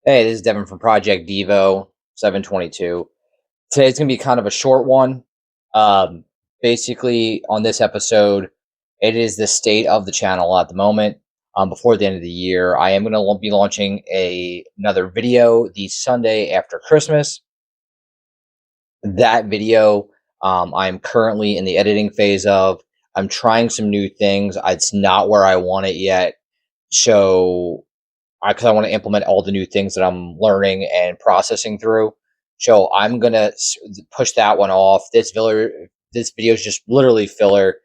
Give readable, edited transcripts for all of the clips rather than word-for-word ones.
Hey, this is Devin from Project Devo 722. Today's going to be kind of a short one. Um, Basically, on this episode, it is the state of the channel at the moment. Before the end of the year, I am going to be launching another video the Sunday after Christmas. That video, I am currently in the editing phase of. I'm trying some new things. It's not where I want it yet. So because I want to implement all the new things that I'm learning and processing through. So I'm gonna push that one off. This video is just literally filler.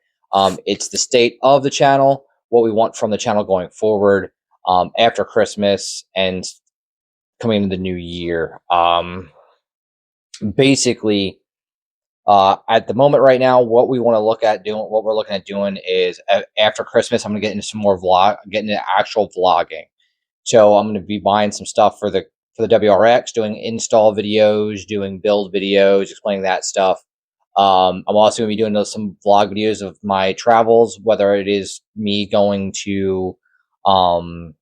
It's the state of the channel, what we want from the channel going forward, after Christmas and coming into the new year. Basically, at the moment right now, what we want to look at doing, what we're looking at doing is after Christmas, I'm gonna get into some more getting into actual vlogging. So I'm going to be buying some stuff for the WRX, doing install videos, doing build videos, explaining that stuff. I'm also going to be doing some vlog videos of my travels, whether it is me going to um,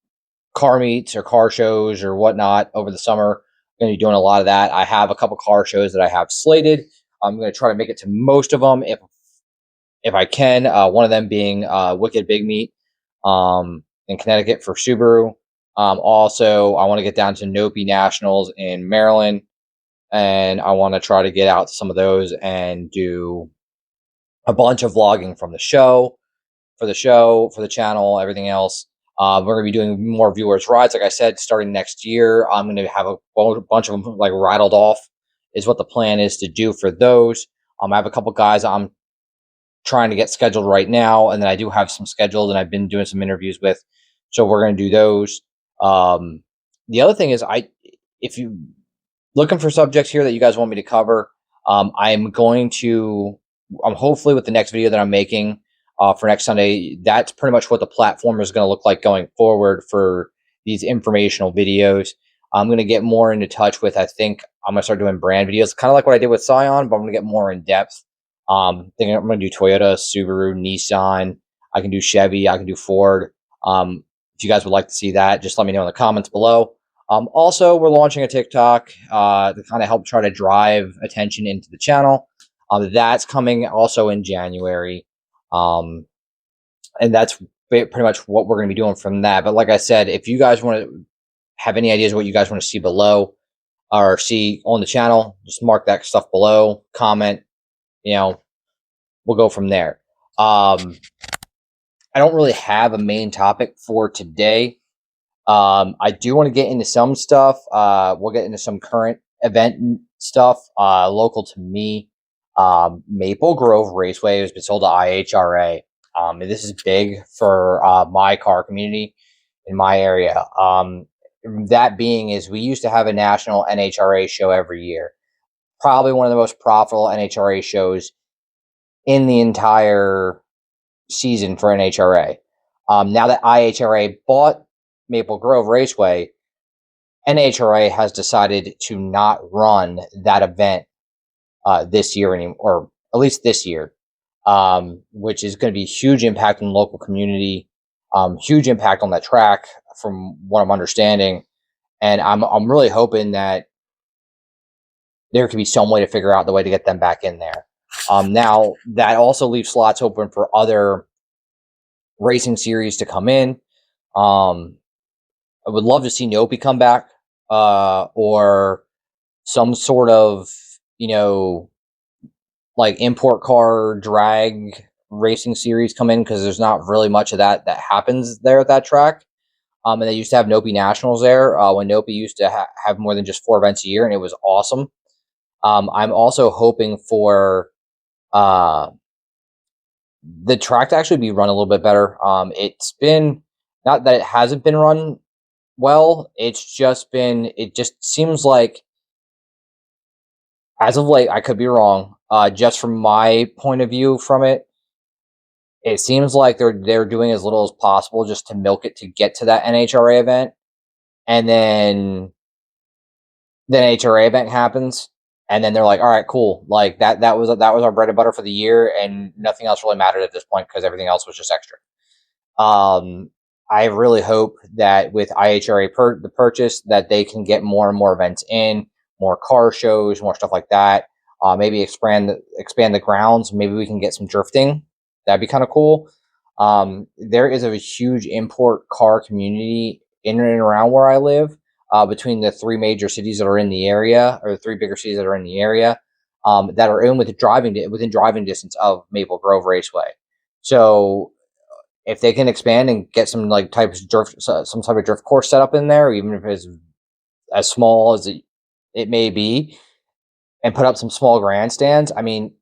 car meets or car shows or whatnot over the summer. I'm going to be doing a lot of that. I have a couple car shows that I have slated. I'm going to try to make it to most of them if I can. One of them being Wicked Big Meat in Connecticut for Subaru. Also, I want to get down to Nopi Nationals in Maryland, and I want to try to get out to some of those and do a bunch of vlogging from the show, for the channel, everything else. We're going to be doing more viewers rides, like I said, starting next year. I'm going to have a bunch of them like rattled off, is what the plan is to do for those. I have a couple guys I'm trying to get scheduled right now, and then I do have some scheduled, and I've been doing some interviews with. So we're going to do those. Um, the other thing is, if you looking for subjects here that you guys want me to cover, I'm going to. I'm hopefully with the next video that I'm making for next Sunday. That's pretty much what the platform is going to look like going forward for these informational videos. I'm going to get more into touch with. I think I'm going to start doing brand videos, kind of like what I did with Scion, but I'm going to get more in depth. Thinking I'm going to do Toyota, Subaru, Nissan. I can do Chevy. I can do Ford. If you guys would like to see that, just let me know in the comments below. Also, we're launching a TikTok to kind of help try to drive attention into the channel. That's coming also in January. Um, and that's pretty much what we're going to be doing from that. But like I said, if you guys want to have any ideas what you guys want to see below or see on the channel, just mark that stuff below, comment, you know, we'll go from there. I don't really have a main topic for today. I do want to get into some stuff. We'll get into some current event stuff local to me. Maple Grove Raceway has been sold to IHRA. And this is big for my car community in my area. That being is we used to have a national NHRA show every year. Probably one of the most profitable NHRA shows in the entire season for NHRA. Now that IHRA bought Maple Grove Raceway, NHRA has decided to not run that event this year anymore, or at least this year, which is going to be huge impact on the local community, huge impact on that track, from what I'm understanding. And I'm really hoping that there could be some way to figure out the way to get them back in there. Now that also leaves slots open for other racing series to come in. I would love to see Nopi come back, or some sort of, you know, like import car drag racing series come in, because there's not really much of that happens there at that track. And they used to have Nopi Nationals there when Nopi used to have more than just 4 events a year, and it was awesome. I'm also hoping for uh, the track to actually be run a little bit better. It's been, not that it hasn't been run well, it just seems like, as of late, I could be wrong, just from my point of view from it, it seems like they're doing as little as possible just to milk it to get to that NHRA event, and then the NHRA event happens, and then they're like, all right, cool, like that was our bread and butter for the year, and nothing else really mattered at this point because everything else was just extra. I really hope that with IHRA the purchase that they can get more and more events in, more car shows, more stuff like that. Maybe expand the grounds. Maybe we can get some drifting. That'd be kind of cool. There is a huge import car community in and around where I live, between the three major cities that are in the area, or the three bigger cities that are in the area, that are in within driving distance of Maple Grove Raceway. So if they can expand and get some like types of drift, some type of drift course set up in there, even if it's as small as it may be, and put up some small grandstands, I mean,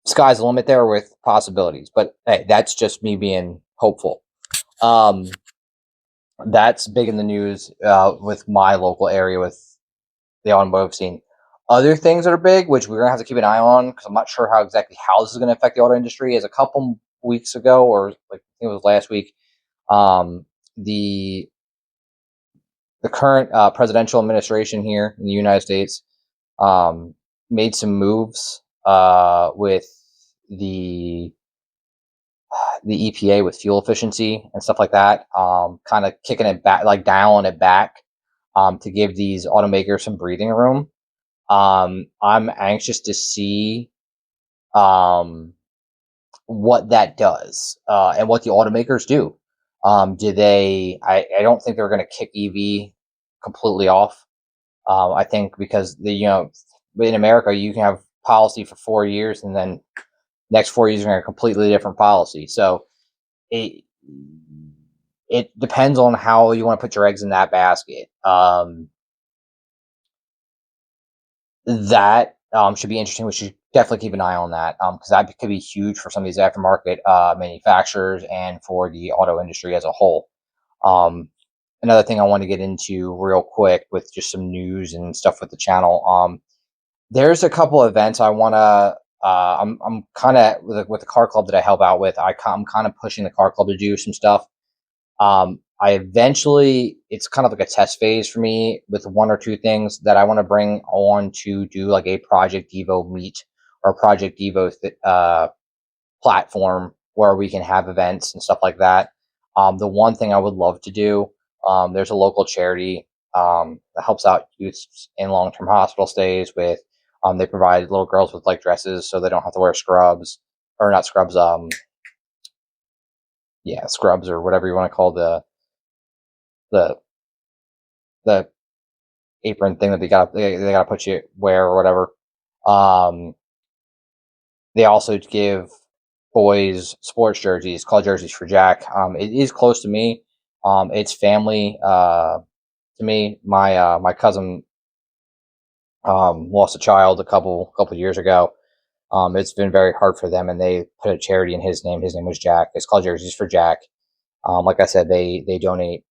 sky's the limit there with possibilities. But hey, that's just me being hopeful. Um, that's big in the news with my local area with the automotive scene. Other things that are big, which we're gonna have to keep an eye on, because I'm not sure how this is gonna affect the auto industry. Is a couple weeks ago, or like I think it was last week, um, the the current presidential administration here in the United States um, made some moves with the EPA with fuel efficiency and stuff like that, kind of kicking it back, like dialing it back, to give these automakers some breathing room. I'm anxious to see um, what that does, and what the automakers do. Do they? I don't think they're going to kick EV completely off. I think because in America you can have policy for 4 years, and then next 4 years are going to have a completely different policy. So it it depends on how you want to put your eggs in that basket. That should be interesting. We should definitely keep an eye on that, because that could be huge for some of these aftermarket manufacturers and for the auto industry as a whole. Um, Another thing I want to get into real quick with just some news and stuff with the channel. There's a couple events I want to. I'm kind of with the car club that I help out with. I'm kind of pushing the car club to do some stuff. I eventually, it's kind of like a test phase for me with one or two things that I want to bring on to do like a Project Evo meet or Project Evo platform where we can have events and stuff like that. The one thing I would love to do, there's a local charity that helps out youths in long-term hospital stays with. They provide little girls with like dresses so they don't have to wear scrubs, or not scrubs. Yeah, scrubs or whatever you want to call the the apron thing that they got to put you wear or whatever. Um, they also give boys sports jerseys called Jerseys for Jack. It is close to me. It's family to me. My cousin lost a child a couple years ago. It's been very hard for them, and they put a charity in his name. His name was Jack. It's called Jerseys for Jack. Like I said, they donate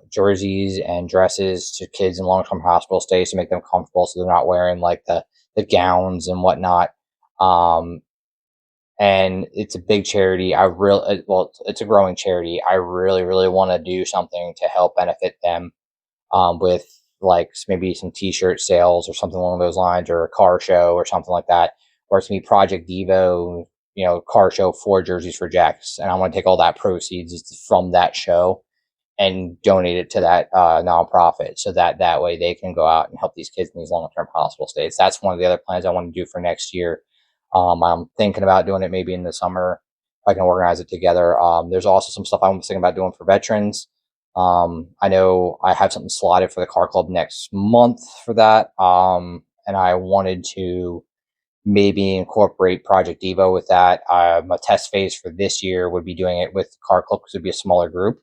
jerseys and dresses to kids in long term hospital stays to make them comfortable, so they're not wearing like the gowns and whatnot. Um, and it's a big charity. It's a growing charity. I really want to do something to help benefit them, with like maybe some T-shirt sales or something along those lines, or a car show or something like that, or it's gonna be Project Devo, car show for Jerseys for Jacks, and I want to take all that proceeds from that show and donate it to that nonprofit, so that way they can go out and help these kids in these long-term hospital stays. That's one of the other plans I want to do for next year. I'm thinking about doing it maybe in the summer if I can organize it together. There's also some stuff I'm thinking about doing for veterans. I know I have something slotted for the car club next month for that. And I wanted to maybe incorporate Project Evo with that. A test phase for this year would be doing it with the car club because it would be a smaller group.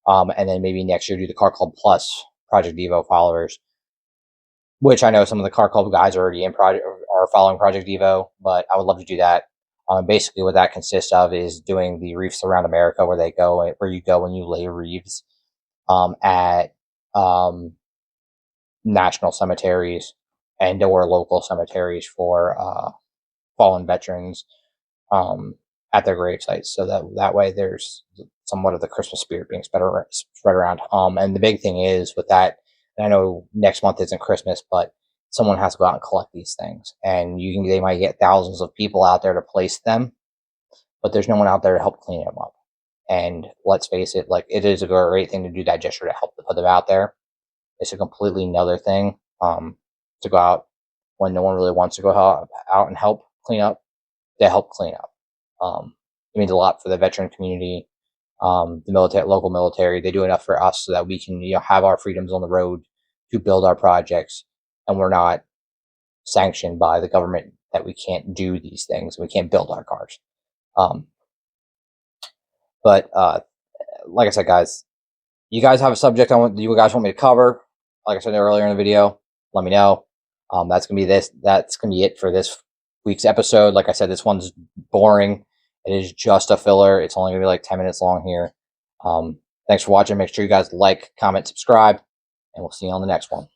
And then maybe next year do the car club plus Project Evo followers, which I know some of the car club guys are already in project are following Project Evo, but I would love to do that. Basically, what that consists of is doing the reefs around America, where you go and you lay reefs at um, national cemeteries and or local cemeteries for fallen veterans, um, at their grave sites, so that way there's somewhat of the Christmas spirit being spread around. And the big thing is with that, and I know next month isn't Christmas, but someone has to go out and collect these things, and they might get thousands of people out there to place them, but there's no one out there to help clean them up. And let's face it, like, it is a great thing to do that gesture to help to put them out there. It's a completely another thing, to go out when no one really wants to go out and help clean up. They help clean up. It means a lot for the veteran community, the military, local military. They do enough for us so that we can, have our freedoms on the road to build our projects, and we're not sanctioned by the government that we can't do these things. We can't build our cars. Um, but like I said, guys, you guys have a subject you guys want me to cover. Like I said earlier in the video, let me know. That's gonna be this. That's gonna be it for this week's episode. Like I said, this one's boring. It is just a filler. It's only gonna be like 10 minutes long here. Thanks for watching. Make sure you guys like, comment, subscribe, and we'll see you on the next one.